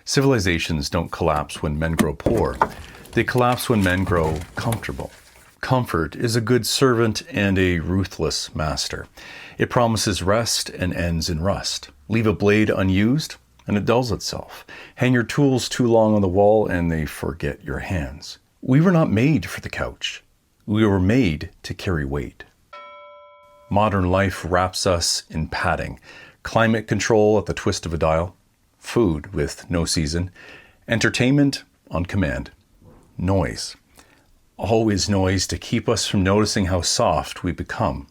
Civilizations don't collapse when men grow poor. They collapse when men grow comfortable. Comfort is a good servant and a ruthless master. It promises rest and ends in rust. Leave a blade unused and it dulls itself. Hang your tools too long on the wall and they forget your hands. We were not made for the couch. We were made to carry weight. Modern life wraps us in padding. Climate control at the twist of a dial. Food with no season. Entertainment on command. Noise. Always noise to keep us from noticing how soft we become.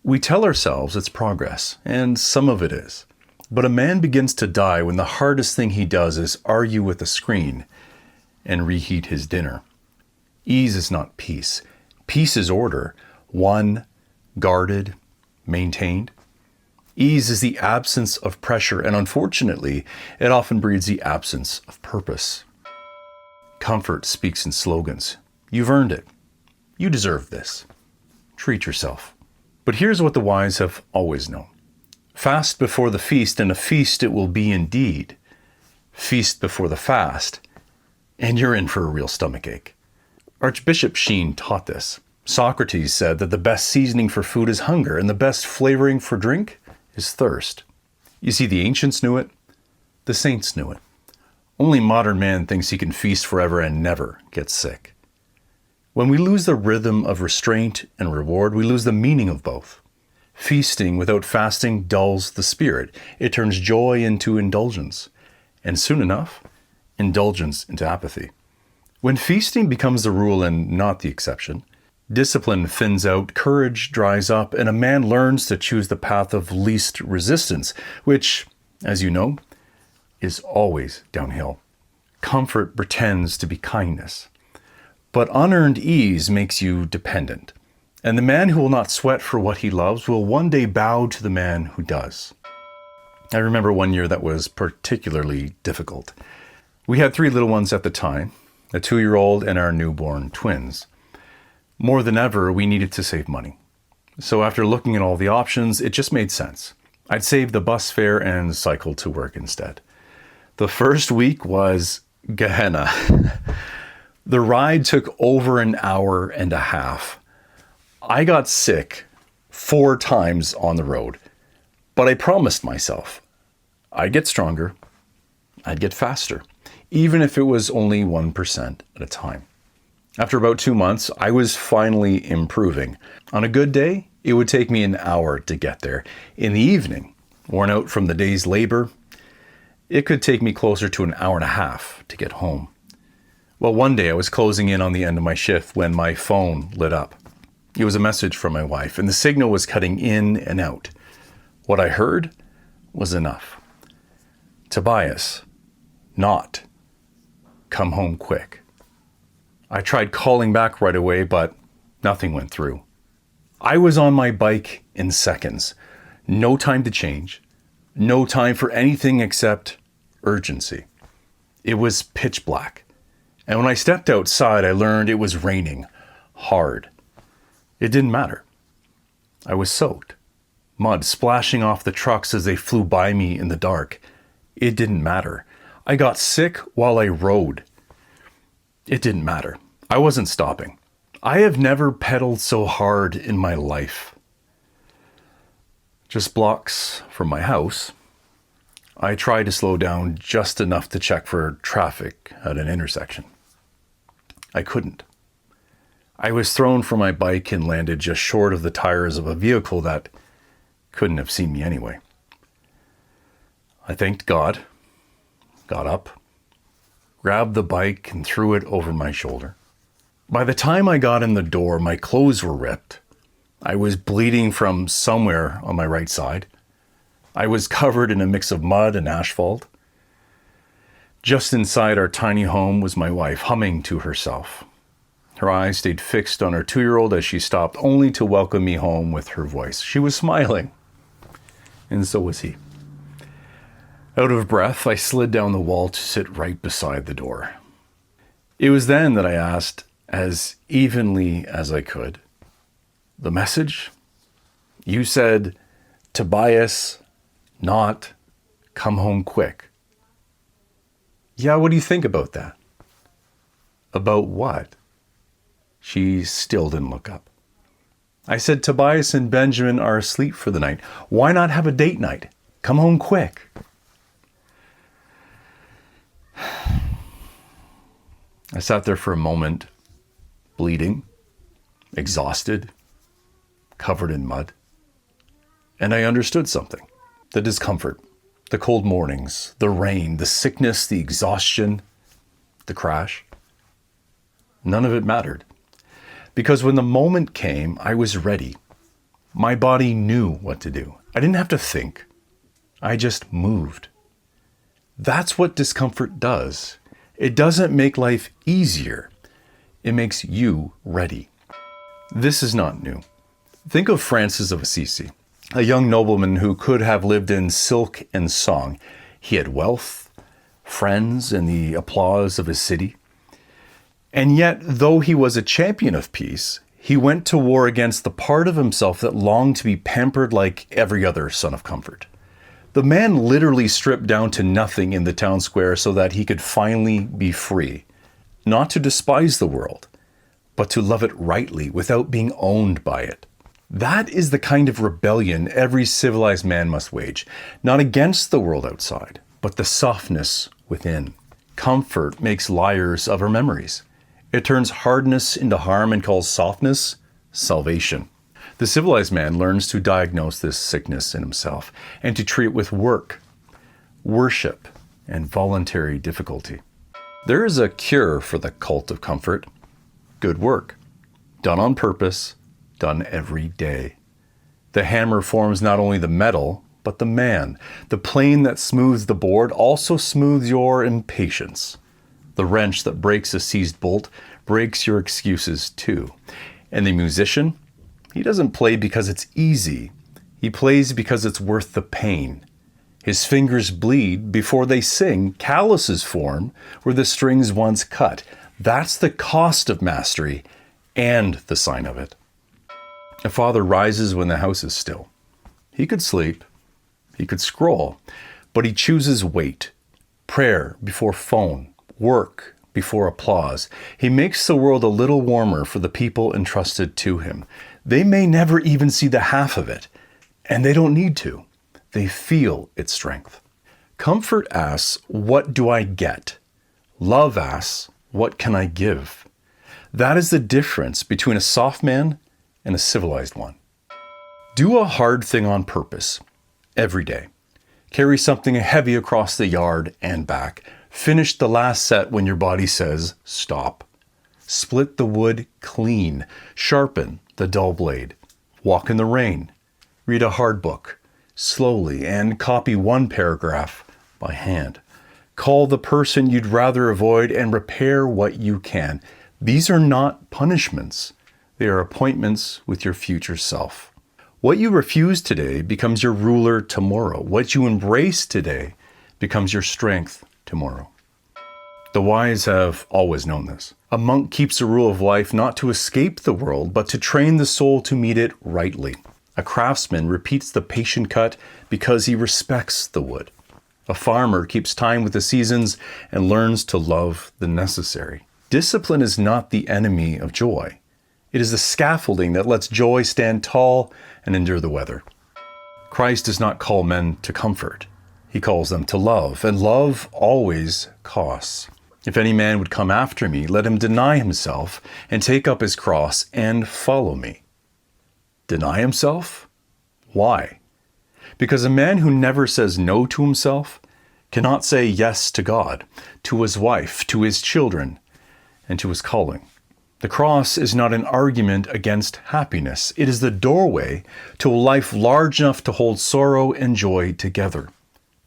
We tell ourselves it's progress, and some of it is. But a man begins to die when the hardest thing he does is argue with a screen and reheat his dinner. Ease is not peace. Peace is order. Won, guarded, maintained. Ease is the absence of pressure, and unfortunately, it often breeds the absence of purpose. Comfort speaks in slogans. You've earned it. You deserve this. Treat yourself. But here's what the wise have always known. Fast before the feast, and a feast it will be indeed. Feast before the fast, and you're in for a real stomachache. Archbishop Sheen taught this. Socrates said that the best seasoning for food is hunger, and the best flavoring for drink is thirst. You see, the ancients knew it. The saints knew it. Only modern man thinks he can feast forever and never get sick. When we lose the rhythm of restraint and reward, we lose the meaning of both. Feasting without fasting dulls the spirit. It turns joy into indulgence. And soon enough, indulgence into apathy. When feasting becomes the rule and not the exception, discipline thins out, courage dries up, and a man learns to choose the path of least resistance, which, as you know, is always downhill. Comfort pretends to be kindness. But unearned ease makes you dependent. And the man who will not sweat for what he loves will one day bow to the man who does. I remember one year that was particularly difficult. We had 3 little ones at the time, a 2-year-old and our newborn twins. More than ever, we needed to save money. So after looking at all the options, it just made sense. I'd save the bus fare and cycle to work instead. The first week was Gehenna. The ride took over an hour and a half. I got sick 4 times on the road, but I promised myself I'd get stronger, I'd get faster, even if it was only 1% at a time. After about 2 months, I was finally improving. On a good day, it would take me an hour to get there. In the evening, worn out from the day's labor, it could take me closer to an hour and a half to get home. Well, one day I was closing in on the end of my shift when my phone lit up. It was a message from my wife, and the signal was cutting in and out. What I heard was enough. Tobias, not. Come home quick. I tried calling back right away, but nothing went through. I was on my bike in seconds. No time to change. No time for anything except urgency. It was pitch black. And when I stepped outside, I learned it was raining hard. It didn't matter. I was soaked. Mud splashing off the trucks as they flew by me in the dark. It didn't matter. I got sick while I rode. It didn't matter. I wasn't stopping. I have never pedaled so hard in my life. Just blocks from my house, I tried to slow down just enough to check for traffic at an intersection. I couldn't. I was thrown from my bike and landed just short of the tires of a vehicle that couldn't have seen me anyway. I thanked God, got up, grabbed the bike and threw it over my shoulder. By the time I got in the door, my clothes were ripped. I was bleeding from somewhere on my right side. I was covered in a mix of mud and asphalt. Just inside our tiny home was my wife, humming to herself. Her eyes stayed fixed on her 2-year-old as she stopped only to welcome me home with her voice. She was smiling, and so was he. Out of breath, I slid down the wall to sit right beside the door. It was then that I asked, as evenly as I could, "The message? You said, Tobias, not come home quick." Yeah, what do you think about that? About what? She still didn't look up. I said, Tobias and Benjamin are asleep for the night. Why not have a date night? Come home quick. I sat there for a moment, bleeding, exhausted, covered in mud. And I understood something. The discomfort, the cold mornings, the rain, the sickness, the exhaustion, the crash. None of it mattered. Because when the moment came, I was ready. My body knew what to do. I didn't have to think. I just moved. That's what discomfort does. It doesn't make life easier. It makes you ready. This is not new. Think of Francis of Assisi, a young nobleman who could have lived in silk and song. He had wealth, friends, and the applause of his city. And yet, though he was a champion of peace, he went to war against the part of himself that longed to be pampered like every other son of comfort. The man literally stripped down to nothing in the town square so that he could finally be free, not to despise the world, but to love it rightly without being owned by it. That is the kind of rebellion every civilized man must wage, not against the world outside, but the softness within. Comfort makes liars of our memories. It turns hardness into harm and calls softness salvation. The civilized man learns to diagnose this sickness in himself and to treat it with work, worship, and voluntary difficulty. There is a cure for the cult of comfort. Good work, done on purpose, done every day. The hammer forms not only the metal, but the man. The plane that smooths the board also smooths your impatience. The wrench that breaks a seized bolt breaks your excuses too. And the musician, he doesn't play because it's easy. He plays because it's worth the pain. His fingers bleed before they sing. Calluses form where the strings once cut. That's the cost of mastery and the sign of it. A father rises when the house is still. He could sleep. He could scroll. But he chooses wait. Prayer before phone. Work before applause. He makes the world a little warmer for the people entrusted to him. They may never even see the half of it, and they don't need to. They feel its strength. Comfort asks, what do I get? Love asks, what can I give? That is the difference between a soft man and a civilized one. Do a hard thing on purpose every day. Carry something heavy across the yard and back. Finish the last set when your body says stop. Split the wood clean. Sharpen the dull blade. Walk in the rain. Read a hard book slowly and copy one paragraph by hand. Call the person you'd rather avoid and repair what you can. These are not punishments. They are appointments with your future self. What you refuse today becomes your ruler tomorrow. What you embrace today becomes your strength tomorrow. The wise have always known this. A monk keeps a rule of life not to escape the world, but to train the soul to meet it rightly. A craftsman repeats the patient cut because he respects the wood. A farmer keeps time with the seasons and learns to love the necessary. Discipline is not the enemy of joy. It is the scaffolding that lets joy stand tall and endure the weather. Christ does not call men to comfort. He calls them to love, and love always costs. If any man would come after me, let him deny himself and take up his cross and follow me. Deny himself? Why? Because a man who never says no to himself cannot say yes to God, to his wife, to his children, and to his calling. The cross is not an argument against happiness. It is the doorway to a life large enough to hold sorrow and joy together.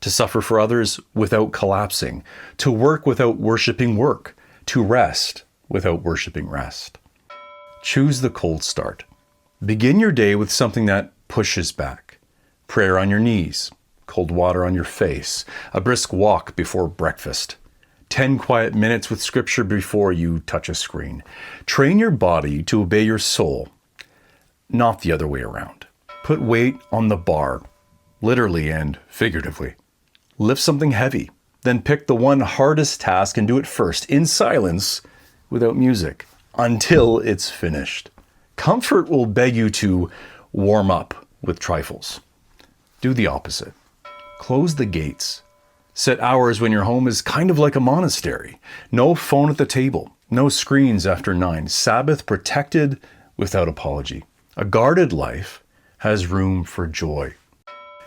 To suffer for others without collapsing. To work without worshiping work. To rest without worshiping rest. Choose the cold start. Begin your day with something that pushes back. Prayer on your knees, cold water on your face, a brisk walk before breakfast, 10 quiet minutes with scripture before you touch a screen. Train your body to obey your soul, not the other way around. Put weight on the bar, literally and figuratively. Lift something heavy. Then pick the one hardest task and do it first, in silence, without music, until it's finished. Comfort will beg you to warm up with trifles. Do the opposite. Close the gates. Set hours when your home is kind of like a monastery. No phone at the table. No screens after 9. Sabbath protected without apology. A guarded life has room for joy.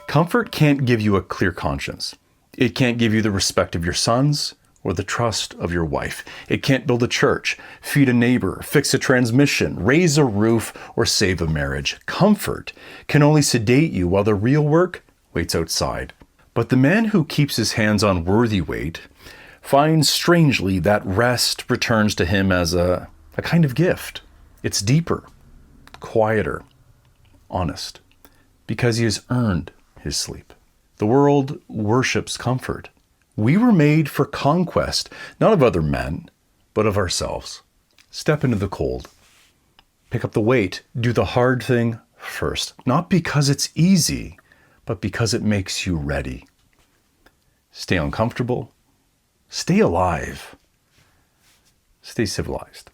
Comfort can't give you a clear conscience. It can't give you the respect of your sons or the trust of your wife. It can't build a church, feed a neighbor, fix a transmission, raise a roof, or save a marriage. Comfort can only sedate you while the real work waits outside. But the man who keeps his hands on worthy weight finds strangely that rest returns to him as a kind of gift. It's deeper, quieter, honest, because he has earned his sleep. The world worships comfort. We were made for conquest, not of other men, but of ourselves. Step into the cold. Pick up the weight. Do the hard thing first. Not because it's easy, but because it makes you ready. Stay uncomfortable. Stay alive. Stay civilized.